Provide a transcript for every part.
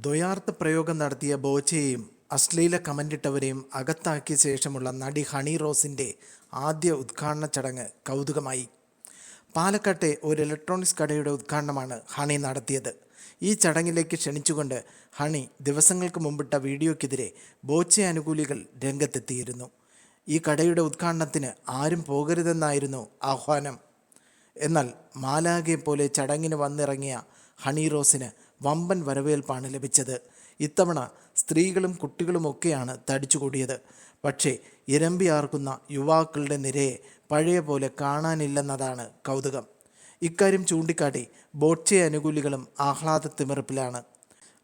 ദ്വയാർത്ഥ പ്രയോഗം നടത്തിയ ബോച്ചയെയും അശ്ലീല കമന്റിട്ടവരെയും അകത്താക്കിയ ശേഷമുള്ള നടി ഹണി റോസിൻ്റെ ആദ്യ ഉദ്ഘാടന ചടങ്ങ് കൗതുകമായി. പാലക്കാട്ടെ ഒരു ഇലക്ട്രോണിക്സ് കടയുടെ ഉദ്ഘാടനമാണ് ഹണി നടത്തിയത്. ഈ ചടങ്ങിലേക്ക് ക്ഷണിച്ചുകൊണ്ട് ഹണി ദിവസങ്ങൾക്ക് മുമ്പിട്ട വീഡിയോയ്ക്കെതിരെ ബോച്ച അനുകൂലികൾ രംഗത്തെത്തിയിരുന്നു. ഈ കടയുടെ ഉദ്ഘാടനത്തിന് ആരും പോകരുതെന്നായിരുന്നു ആഹ്വാനം. എന്നാൽ മാലാഖയെ പോലെ ചടങ്ങിന് വന്നിറങ്ങിയ ഹണി റോസിന് വമ്പൻ വരവേൽപ്പാണ് ലഭിച്ചത്. ഇത്തവണ സ്ത്രീകളും കുട്ടികളുമൊക്കെയാണ് തടിച്ചുകൂടിയത്. പക്ഷേ ഇരമ്പിയാർക്കുന്ന യുവാക്കളുടെ നിരയെ പഴയ പോലെ കാണാനില്ലെന്നതാണ് കൗതുകം. ഇക്കാര്യം ചൂണ്ടിക്കാട്ടി ബോച്ച അനുകൂലികളും ആഹ്ലാദത്തിമിർപ്പിലാണ്.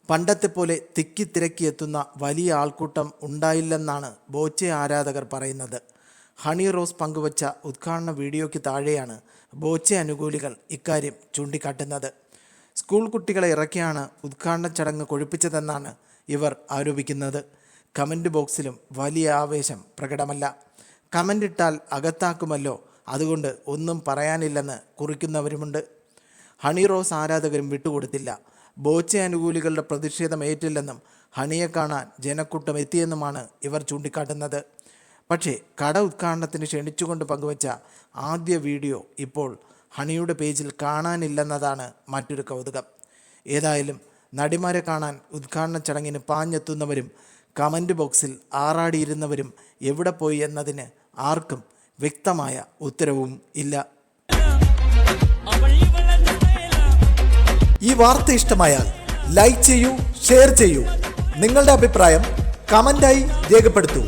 പണ്ടത്തെ പോലെ തിക്കിത്തിരക്കിയെത്തുന്ന വലിയ ആൾക്കൂട്ടം ഉണ്ടായില്ലെന്നാണ് ബോച്ച ആരാധകർ പറയുന്നത്. ഹണി റോസ് പങ്കുവച്ച ഉദ്ഘാടന വീഡിയോയ്ക്ക് താഴെയാണ് ബോച്ച അനുകൂലികൾ ഇക്കാര്യം ചൂണ്ടിക്കാട്ടുന്നത്. സ്കൂൾ കുട്ടികളെ ഇറക്കിയാണ് ഉദ്ഘാടന ചടങ്ങ് കൊഴുപ്പിച്ചതെന്നാണ് ഇവർ ആരോപിക്കുന്നത്. കമൻറ്റ് ബോക്സിലും വലിയ ആവേശം പ്രകടമല്ല. കമൻ്റ് ഇട്ടാൽ അകത്താക്കുമല്ലോ, അതുകൊണ്ട് ഒന്നും പറയാനില്ലെന്ന് കുറിക്കുന്നവരുമുണ്ട്. ഹണി റോസ് ആരാധകരും വിട്ടുകൊടുത്തില്ല. ബോച്ച അനുകൂലികളുടെ പ്രതിഷേധം ഏറ്റില്ലെന്നും ഹണിയെ കാണാൻ ജനക്കൂട്ടം എത്തിയെന്നുമാണ് ഇവർ ചൂണ്ടിക്കാട്ടുന്നത്. പക്ഷേ കട ഉദ്ഘാടനത്തിന് ക്ഷണിച്ചുകൊണ്ട് പങ്കുവച്ച ആദ്യ വീഡിയോ ഇപ്പോൾ ഹണിയുടെ പേജിൽ കാണാനില്ലെന്നതാണ് മറ്റൊരു കൗതുകം. ഏതായാലും നടിമാരെ കാണാൻ ഉദ്ഘാടന ചടങ്ങിന് പാഞ്ഞെത്തുന്നവരും കമൻറ്റ് ബോക്സിൽ ആറാടിയിരുന്നവരും എവിടെ പോയി എന്നതിന് ആർക്കും വ്യക്തമായ ഉത്തരവും ഇല്ല. ഈ വാർത്ത ഇഷ്ടമായാൽ ലൈക്ക് ചെയ്യൂ, ഷെയർ ചെയ്യൂ. നിങ്ങളുടെ അഭിപ്രായം കമൻ്റായി രേഖപ്പെടുത്തൂ.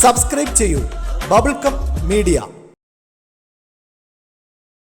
സബ്സ്ക്രൈബ് ചെയ്യൂ ബബിൾകം മീഡിയ.